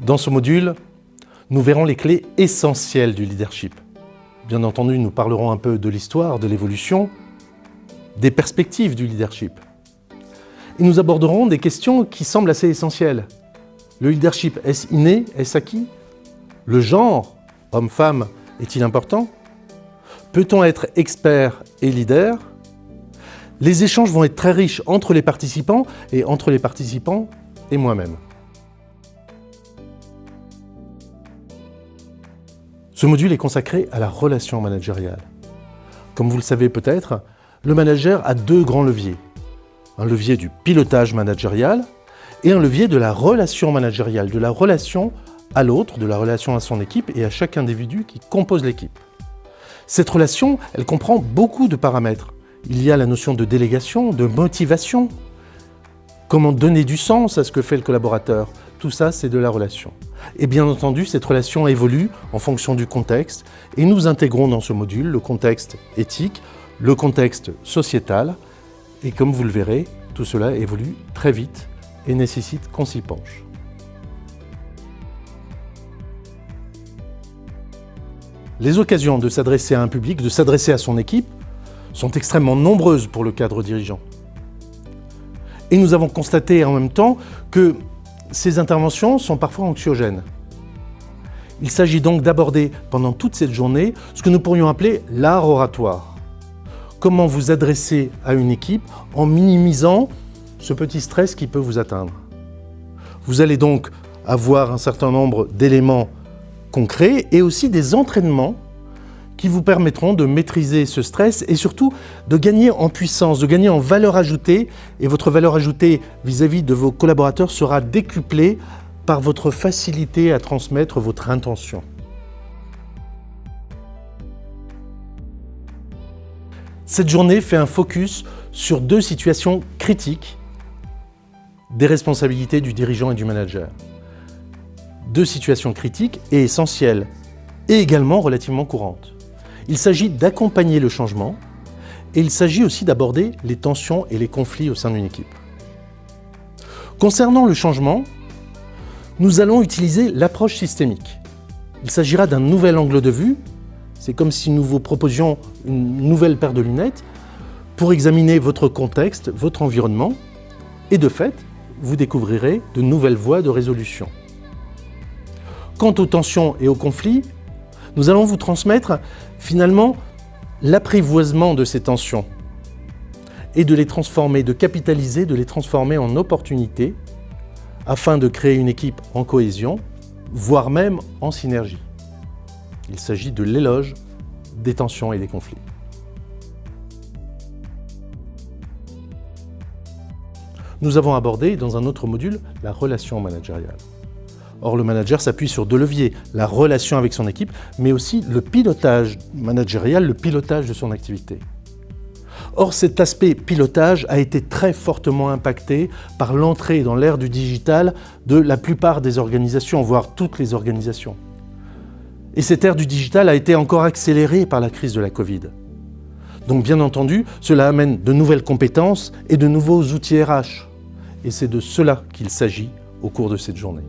Dans ce module, nous verrons les clés essentielles du leadership. Bien entendu, nous parlerons un peu de l'histoire, de l'évolution, des perspectives du leadership. Et nous aborderons des questions qui semblent assez essentielles. Le leadership, est-ce inné, est-ce acquis? Le genre, homme-femme, est-il important? Peut-on être expert et leader? Les échanges vont être très riches entre les participants et moi-même. Ce module est consacré à la relation managériale. Comme vous le savez peut-être, le manager a deux grands leviers. Un levier du pilotage managérial et un levier de la relation managériale, de la relation à l'autre, de la relation à son équipe et à chaque individu qui compose l'équipe. Cette relation, elle comprend beaucoup de paramètres. Il y a la notion de délégation, de motivation, comment donner du sens à ce que fait le collaborateur. Tout ça, c'est de la relation. Et bien entendu, cette relation évolue en fonction du contexte et nous intégrons dans ce module le contexte éthique, le contexte sociétal et comme vous le verrez, tout cela évolue très vite et nécessite qu'on s'y penche. Les occasions de s'adresser à un public, de s'adresser à son équipe, sont extrêmement nombreuses pour le cadre dirigeant. Et nous avons constaté en même temps que ces interventions sont parfois anxiogènes. Il s'agit donc d'aborder pendant toute cette journée ce que nous pourrions appeler l'art oratoire. Comment vous adresser à une équipe en minimisant ce petit stress qui peut vous atteindre. Vous allez donc avoir un certain nombre d'éléments concrets et aussi des entraînements qui vous permettront de maîtriser ce stress et surtout de gagner en puissance, de gagner en valeur ajoutée. Et votre valeur ajoutée vis-à-vis de vos collaborateurs sera décuplée par votre facilité à transmettre votre intention. Cette journée fait un focus sur deux situations critiques des responsabilités du dirigeant et du manager. Deux situations critiques et essentielles et également relativement courantes. Il s'agit d'accompagner le changement et il s'agit aussi d'aborder les tensions et les conflits au sein d'une équipe. Concernant le changement, nous allons utiliser l'approche systémique. Il s'agira d'un nouvel angle de vue. C'est comme si nous vous proposions une nouvelle paire de lunettes pour examiner votre contexte, votre environnement et de fait, vous découvrirez de nouvelles voies de résolution. Quant aux tensions et aux conflits, nous allons vous transmettre finalement l'apprivoisement de ces tensions et de les transformer, de capitaliser, de les transformer en opportunités afin de créer une équipe en cohésion, voire même en synergie. Il s'agit de l'éloge des tensions et des conflits. Nous avons abordé dans un autre module la relation managériale. Or, le manager s'appuie sur deux leviers, la relation avec son équipe, mais aussi le pilotage managérial, le pilotage de son activité. Or, cet aspect pilotage a été très fortement impacté par l'entrée dans l'ère du digital de la plupart des organisations, voire toutes les organisations. Et cette ère du digital a été encore accélérée par la crise de la Covid. Donc, bien entendu, cela amène de nouvelles compétences et de nouveaux outils RH. Et c'est de cela qu'il s'agit au cours de cette journée.